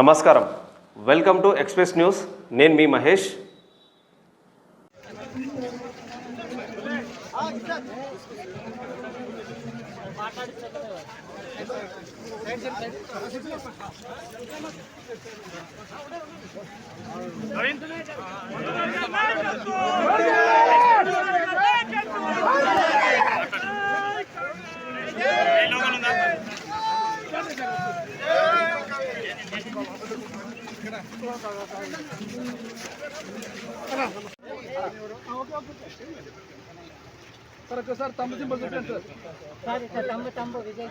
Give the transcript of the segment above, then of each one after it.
నమస్కారం, welcome to express news. నేను మీ Mahesh. Sir తమ్ము symbol చూడండి సార్. సార్ తమ్ము విజయ్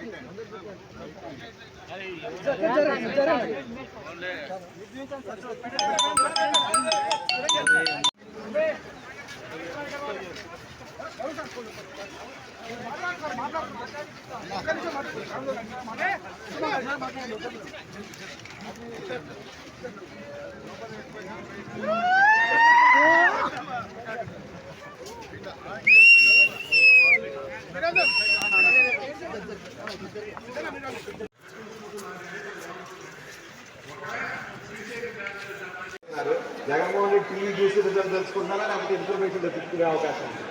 జగన్మోహన్ రెడ్డి టీవీ చూసి రిజల్ట్ తెలుసుకుంటున్నారా లేకపోతే ఇన్ఫర్మేషన్ తెచ్చుకునే అవకాశం ఉంది?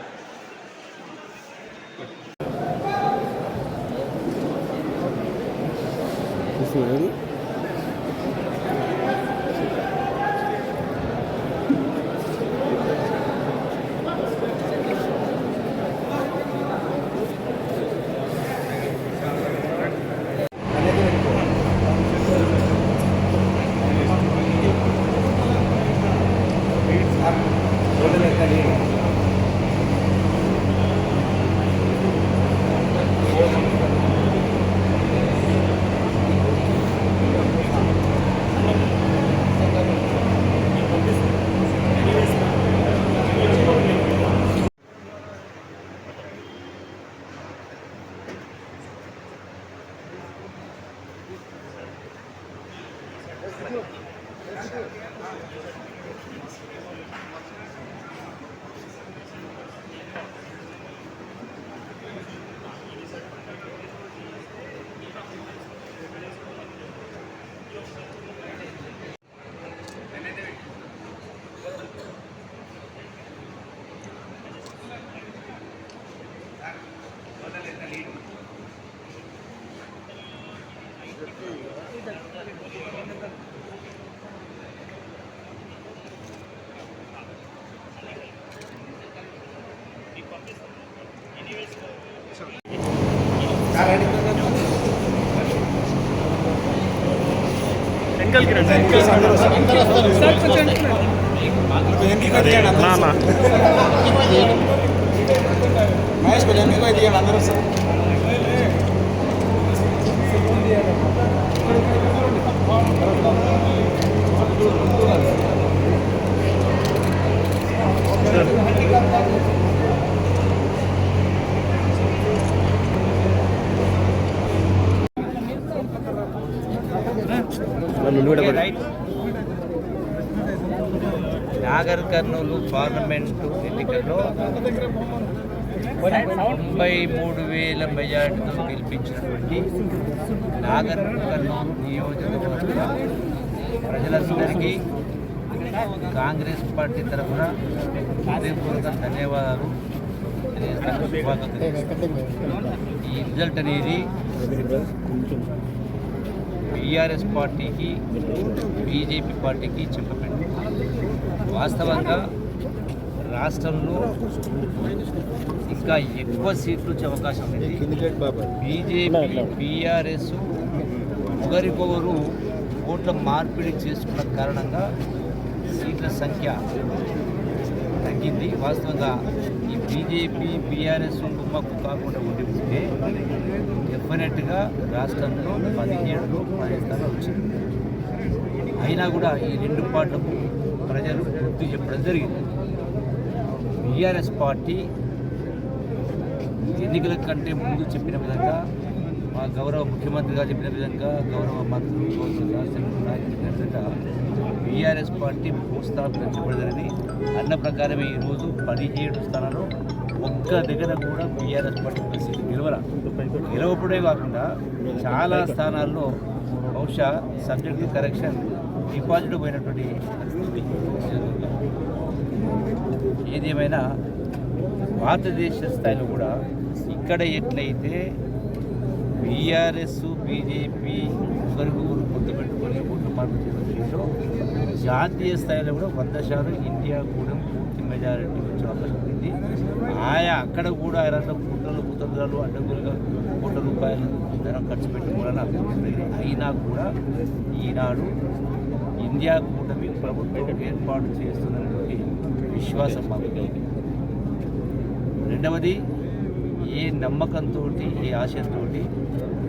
మహేష్ కొంచెం ఎందుకు అయితే అందరూ వస్తారు. నాగర్ కర్నూలు పార్లమెంటు ఎన్నికల్లో 93,000 మెజార్టీతో గెలిపించినటువంటి నాగర్ కర్నూలు నియోజకవర్గ ప్రజలందరికీ కాంగ్రెస్ పార్టీ తరఫున హృదయపూర్వక ధన్యవాదాలు, శుభాకాంక్షలు. ఈ రిజల్ట్ అనేది టీఆర్ఎస్ పార్టీకి బీజేపీ పార్టీకి చెప్పబడింది. వాస్తవంగా రాష్ట్రంలో ఇంకా ఎక్కువ సీట్లు వచ్చే అవకాశం ఉంది. బీజేపీ బీఆర్ఎస్ ఒకరికొకరు ఓట్ల మార్పిడి చేసుకున్న కారణంగా సీట్ల సంఖ్య తగ్గింది. వాస్తవంగా ఈ బీజేపీ బీఆర్ఎస్ కుమ్మక్కు కాకుండా ఉండిపోతే డెఫినెట్గా రాష్ట్రంలో 17లో 10 స్థానాలు వచ్చింది. అయినా కూడా ఈ రెండు పార్టీలకు ప్రజలు గుర్తు చెప్పడం జరిగింది. బీఆర్ఎస్ పార్టీ ఎన్నికల కంటే ముందు చెప్పిన విధంగా, మా గౌరవ ముఖ్యమంత్రి గారు చెప్పిన విధంగా, గౌరవ మంత్రులు రాష్ట్ర నాయకులు చెప్పిన విధంగా బీఆర్ఎస్ పార్టీ భూస్థాపించబడదని అన్న ప్రకారమే ఈరోజు 17 స్థానాలు ఒక్క దగ్గర కూడా బీఆర్ఎస్ పార్టీ గెలవప్పుడే కాకుండా చాలా స్థానాల్లో బహుశా సబ్జెక్ట్ కరెక్షన్ డిపాజిట్ పోయినటువంటి పరిస్థితి. ఏదేమైనా భారతదేశ స్థాయిలో కూడా ఇక్కడ ఎట్లయితే బీఆర్ఎస్ బీజేపీ ఒకరికొకరు పొత్తు పెట్టుకొని ఓట్లు మార్పు చేసేదో జాతీయ స్థాయిలో కూడా 100% ఇండియా కూడా పూర్తి మెజారిటీ వచ్చే అవకాశం ఉంది. ఆయా అక్కడ కూడా ఆయన కుతంత్రాలు అడ్డంకులుగా కోట్ల రూపాయలు ధనం ఖర్చు పెట్టుకోవాలని అభివృద్ధి అయినా కూడా ఈనాడు ఇండియా కూటమి ప్రభుత్వం ఏర్పాటు చేస్తున్నటువంటి విశ్వాసం మాకు కలిగింది. రెండవది ఏ నమ్మకంతో ఏ ఆశయంతో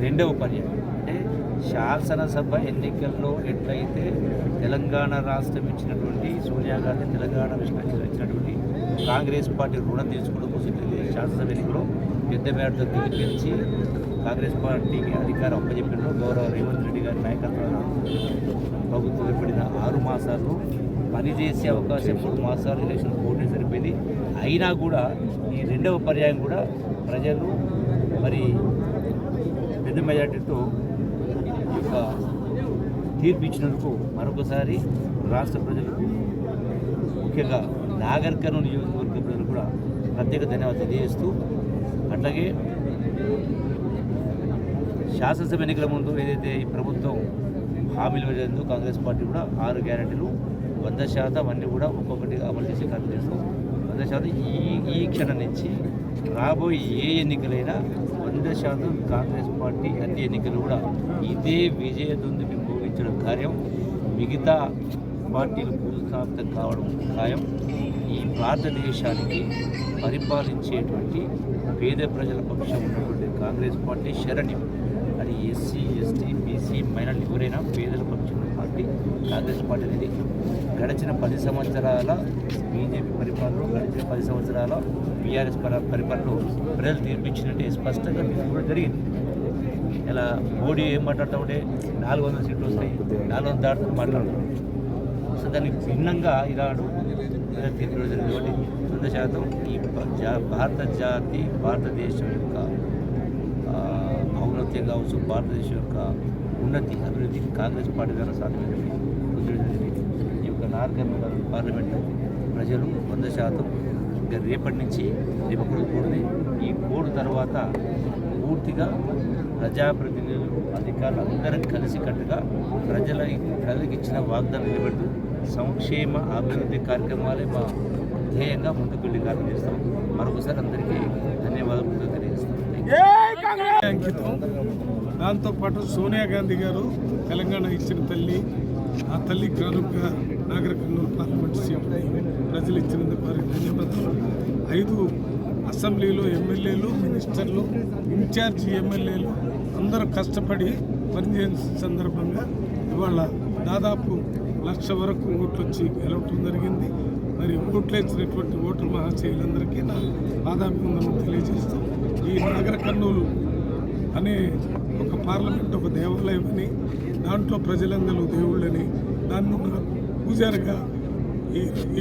రెండవ పర్యాయం అంటే శాసనసభ ఎన్నికల్లో ఎట్లయితే తెలంగాణ రాష్ట్రం ఇచ్చినటువంటి సోనియా గాంధీ తెలంగాణ విషయంలో ఇచ్చినటువంటి కాంగ్రెస్ పార్టీ రుణం తీర్చుకోవడం కోసం శాసనసభ ఎన్నికల్లో పెద్ద మేరతో గెలిపించి కాంగ్రెస్ పార్టీకి అధికారం అప్పచెప్పిన గౌరవ రేవంత్ రెడ్డి గారి నాయకత్వంలో ప్రభుత్వం ఏర్పడిన 6 మాసాలు పనిచేసే అవకాశం 3 మాసాలు ఎలక్షన్ పోటీ సరిపోయింది. అయినా కూడా ఈ రెండవ పర్యాయం కూడా ప్రజలు మరి పెద్ద మెజార్టీతో ఈ యొక్క తీర్పు ఇచ్చినందుకు మరొకసారి రాష్ట్ర ప్రజలకు ముఖ్యంగా నాగర్ కర్నూలు నియోజకవర్గ ప్రజలు కూడా ప్రత్యేక ధన్యవాదాలు తెలియజేస్తూ అట్లాగే శాసనసభ ఎన్నికల ముందు ఏదైతే ఈ ప్రభుత్వం హామీలు ఇవ్వలేదు కాంగ్రెస్ పార్టీ కూడా 6 గ్యారెంటీలు 100% అన్నీ కూడా ఒక్కొక్కటి అమలు చేసే కార్యక్రమం చేస్తాం. 100% ఈ క్షణం నుంచి రాబోయే ఏ ఎన్నికలైనా 100% కాంగ్రెస్ పార్టీ అన్ని ఎన్నికలు కూడా ఇదే విజయదుందుకి భోగించడం కార్యం. మిగతా పార్టీలు భూస్థాపితం కావడం ఖాయం. ఈ భారతదేశానికి పరిపాలించేటువంటి పేద ప్రజల పక్షం ఉన్నటువంటి కాంగ్రెస్ పార్టీ శరణ్యం. అది ఎస్సీ ఎస్టీ బీసీ మైనార్టీ ఎవరైనా పేదల పక్షం పార్టీ కాంగ్రెస్ పార్టీ అనేది గడిచిన 10 సంవత్సరాల బీజేపీ పరిపాలనలో గడిచిన 10 సంవత్సరాల బీఆర్ఎస్ పరిపాలనలో ప్రజలు తీర్పిచ్చినట్టే స్పష్టంగా కూడా జరిగింది. ఇలా మోడీ ఏం మాట్లాడుతూ ఉంటే 400 సీట్లు వస్తాయి 400 దాటుతూ మాట్లాడుతున్నాం. సో దానికి భిన్నంగా ఈనాడు ప్రజలు తీర్పు జరిగింది. కాబట్టి 100% ఈ భారతదేశం యొక్క ఔన్నత్యం కావచ్చు, భారతదేశం యొక్క ఉన్నతి అభివృద్ధి కాంగ్రెస్ పార్టీ ద్వారా సాధ్యమైనది. ఈ యొక్క నాగర్ పార్లమెంటు ప్రజలు 100% ఇంకా రేపటి నుంచి రేపు కూడింది. ఈ కోడ్ తర్వాత పూర్తిగా ప్రజాప్రతినిధులు అధికారులు అందరం కలిసికట్టుగా ప్రజలకు ఇచ్చిన వాగ్దానం నిలబెడుతూ సంక్షేమ అభివృద్ధి కార్యక్రమాలే మా ధ్యేయంగా ముందుకు వెళ్ళి కార్యం చేస్తాం. మరొకసారి అందరికీ ధన్యవాదాలు తెలియజేస్తాం. అంకితం. దాంతోపాటు సోనియా గాంధీ గారు తెలంగాణ ఇచ్చిన తల్లి, ఆ తల్లి కానుకగా నాగర్ కర్నూలు పార్లమెంట్ సీట్ని ప్రజలు ఇచ్చినందుకు వారికి ధన్యవాదాలు. 5 అసెంబ్లీలో ఎమ్మెల్యేలు, మినిస్టర్లు, ఇన్ఛార్జి ఎమ్మెల్యేలు అందరూ కష్టపడి పనిచేసిన సందర్భంగా ఇవాళ దాదాపు 1,00,000 వరకు ఓట్లు వచ్చి గెలవటం జరిగింది. మరి ఓట్లు ఇచ్చినటువంటి ఓటర్ మహాశయులందరికీ నా పాదాభివందనం తెలియజేస్తాం. ఈ నాగర్ కర్నూలు అనే ఒక పార్లమెంట్ ఒక దేవాలయం అని, దాంట్లో ప్రజలందరూ దేవుళ్ళని, దాన్ని పూజారిగా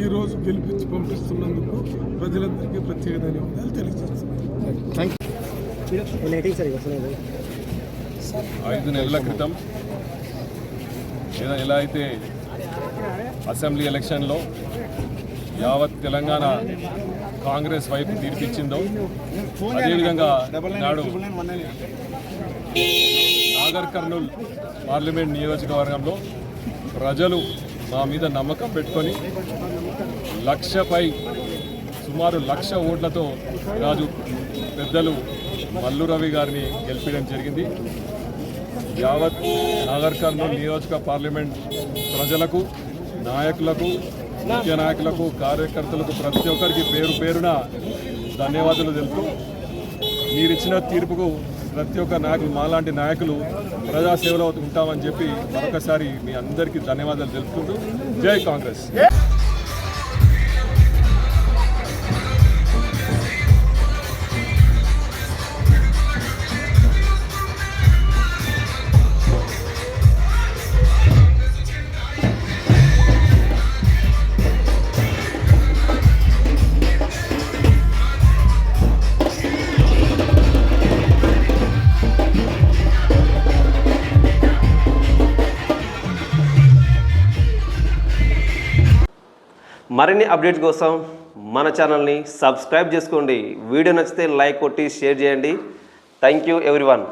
ఈరోజు గెలిపించి పంపిస్తున్నందుకు ప్రజలందరికీ ప్రత్యేక ధన్యవాదాలు తెలియజేస్తున్నాను. 5 నెలల క్రితం ఎలా అయితే అసెంబ్లీ ఎలక్షన్లో యావత్ తెలంగాణ కాంగ్రెస్ వైపు తీర్పిచ్చిందో అదేవిధంగా నాడు నాగర్ కర్నూల్ పార్లమెంట్ నియోజకవర్గంలో ప్రజలు మా మీద నమ్మకం పెట్టుకొని 1,00,000పై సుమారు 1,00,000 ఓట్లతో ఈరోజు పెద్దలు మల్లు రవి గారిని గెలిపించడం జరిగింది. యావత్ నాగర్ కర్నూల్ నియోజక పార్లమెంట్ ప్రజలకు, నాయకులకు, ముఖ్య నాయకులకు, కార్యకర్తలకు ప్రతి ఒక్కరికి పేరు పేరున ధన్యవాదాలు తెలుపుతూ మీరిచ్చిన తీర్పుకు ప్రతి ఒక్క నాయకులు, మాలాంటి నాయకులు ప్రజాసేవలో ఉంటామని చెప్పి మరొకసారి మీ అందరికీ ధన్యవాదాలు తెలుపుకుంటూ జై కాంగ్రెస్. మరిన్ని అప్డేట్స్ కోసం మన ఛానల్ని సబ్స్క్రైబ్ చేసుకోండి. వీడియో నచ్చితే లైక్ కొట్టి షేర్ చేయండి. Thank you everyone.